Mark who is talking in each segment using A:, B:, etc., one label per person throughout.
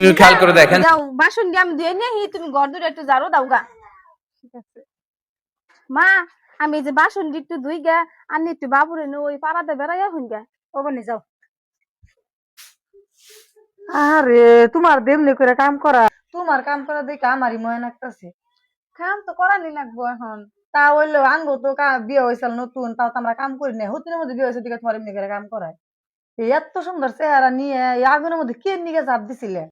A: তুমি খেয়াল করে দেখেন।
B: যাও বাসন দিয়ে আমি ধুয়ে নিয়ে তুমি ঘর দুটো একটু ঝাড়ু দাও গা। ঠিক আছে মা, আমি এই যে বাসন দিয়ে একটু ধুই গা, আর একটু বাবুরে নে ওই পাড়াতে বেড়াইয়া হইন গা।
C: ওখানে যাও। আরে তোমার দেমনি করে কাম করা, তোমার কাম করা দেখে আমারই মনে লাগতেছে। কাম তো করানি লাগবো এখন। তা হইলো আঙ্গো তো বিয়ে হয়েছিল নতুন, তাও তো আমরা কাম করি না। হতিনের মধ্যে বিয়ে হয়েছে দিকে তোমার এমনি করে কাম করায়। এই এত সুন্দর চেহারা নিয়ে এই আগুনের মধ্যে কে নিকে চাপ দিছিলে?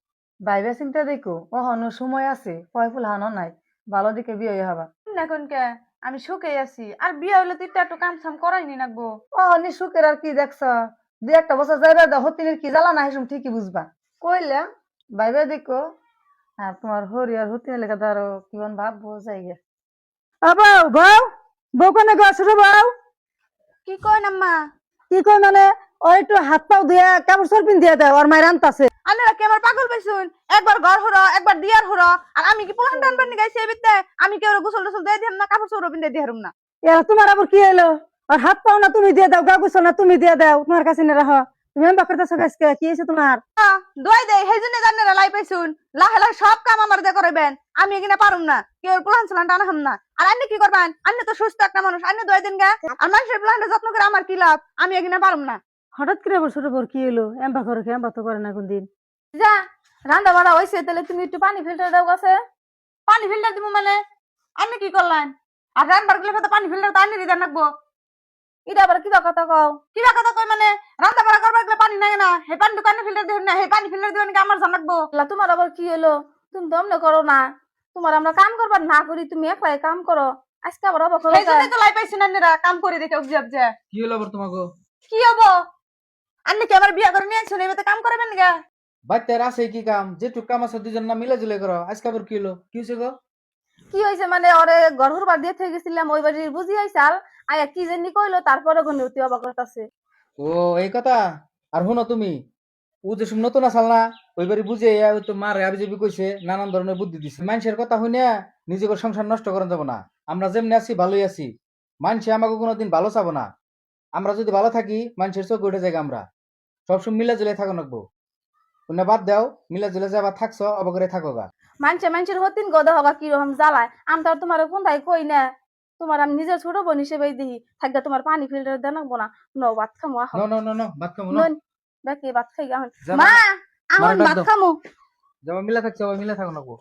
C: ভাইবে চিন্তা দেখো, ওহনো সময় আছে, ফয় ফুল হানো নাই, ভালো দিকে বিয়ে হয়ে হবা।
B: এখন কে আমি সুখে আছি, আর বিয়ে হইলে তো একটু কাম সাম করাইনি লাগবো।
C: ওহনি সুখের আর কি দেখছ? দুই একটা বছর যাইবা দাও, হতিনের কি জ্বালা না হেসম ঠিকই বুঝবা। কইলাম ভাইবে দেখো, আর তোমার হরি আর হতিনের লেগে ধরো কিমন ভাববো যাই গে। বউ বউ বউ কোনে গো, ছোট বউ
B: কি কয় আম্মা?
C: কি কই মানে ও একটু হাত পাও দিয়ে কাপড় চোপড় পিন দিয়ে দাও, আর মায়ের আনতাছে।
B: আন্নারা কি আমার পাগল পাইছুন? একবার ঘর হরো একবার দিয়ার হরো, আর আমি কি পোলান টানবার নি গাইছি এবিতে? আমি কি ওরা গোসল টোসল দিয়ে দিলাম না, কাপড় চোপড় পিন দিয়ে দিহারুম না?
C: এরা তোমার আবার কি এলো? আর হাত পাও না তুমি দিয়ে দাও, গা গুছো না তুমি দিয়ে দাও, তোমার কাছে না রাখো। তুমি এমন করতেছো আজকে, কি হয়েছে তোমার?
B: দোয়াই দেয় সেই জন্য জান্নারা লাই পাইছুন। লাহে লাহে সব কাম আমার দিয়ে করাইবেন, আমি এখানে পারুম না। কেউ পোলান চলান টানা হাম না। আর আন্নে কি করবেন? আন্নে তো সুস্থ একটা মানুষ, আন্নে দোয়াই দিন গা। আর মানুষের পোলানটা যত্ন করে আমার কি লাভ? আমি এখানে পারুম না।
C: হঠাৎ করে আবার ছোট বউর কি এলো? এমবা করে এমবা তো করে না কোনদিন।
B: যা রান্না বাড়া হয়েছে, তাহলে তুমি একটু পানি ফিল্টার দাও গাছে। পানি ফিল্টার দিব মানে? আন্নে কি করলেন? আর রান্নার গুলো তো পানি ফিল্টার তো আন্নে দিতে রাখবো। এটা আবার কি কথা কও? কি কথা কই মানে? রান্না বাড়া করবার গেলে পানি নাই না, হে পানি দোকানে ফিল্টার দেবেন না, হে পানি ফিল্টার দেবেন কি আমার জান লাগবো? তোমার আবার কি হলো? তুমি তো অমনে করো না। তোমার আমরা কাম করবার না করি, তুমি একলাই কাম করো। আজকে আবার অবাক হলো। সেই জন্যই তো লাই পাইছি না কাম করে দেখে উবজাব যে।
A: কি হলো আবার তোমাকে?
B: কি হবো? আন্নে কি আমার বিয়া করে নিয়ে আসছেন, এবারে কাম করবেন গা?
A: বাচ্চার আছে কি কাম, যেটুক কাম আছে দুজন না মিলে জুলে করো। আজকে আবার কি হলো, কি হয়েছে গো?
B: কি হয়েছে মানে, ওরে গরুর বার দিয়ে থেকে গেছিলাম, ওই বাড়ির বুঝি আইসাল আয়া কি জানি কইলো, তারপরে গনে অতি অবাক করতেছে।
A: ও এই কথা। আর শুনো তুমি, ও যে সব নতুন আসাল না, ওই বাড়ি বুঝে ওই তো মার আবিজাবি কইছে, নানান ধরনের বুদ্ধি দিছে। মানুষের কথা শুনে নিজেকে সংসার নষ্ট করা যাব না। আমরা যেমনি আছি ভালোই আছি, মানুষে আমাকে কোনোদিন ভালো চাবো না। আমরা যদি ভালো থাকি মানুষের চোখ উঠে যায়। আমরা সবসময় মিলা জুলে থাকো নাকবো। শুনে বাদ দাও, মিলা জুলে যাবা থাকছো অবকরে থাকো গা।
B: মানুষের হতিন গদা হবা কিরকম জ্বালায়, আমি তো আর তোমার কোনটাই কই না। তোমার আমি নিজের ছোট বোন হিসেবে দিই থাকবে, তোমার পানি ফিল্টার দেন না নো ভাত খামো
A: ন ন ন ন ভাত খাবো না।
B: বাকি ভাত খাই গা।
A: যাবা
B: মা
A: মারে
B: আমার
A: ডাক
B: ভাত
A: দাও।
B: খামো।
A: যাবা মিলা থাকছো, মিলা থাকো নাকবো।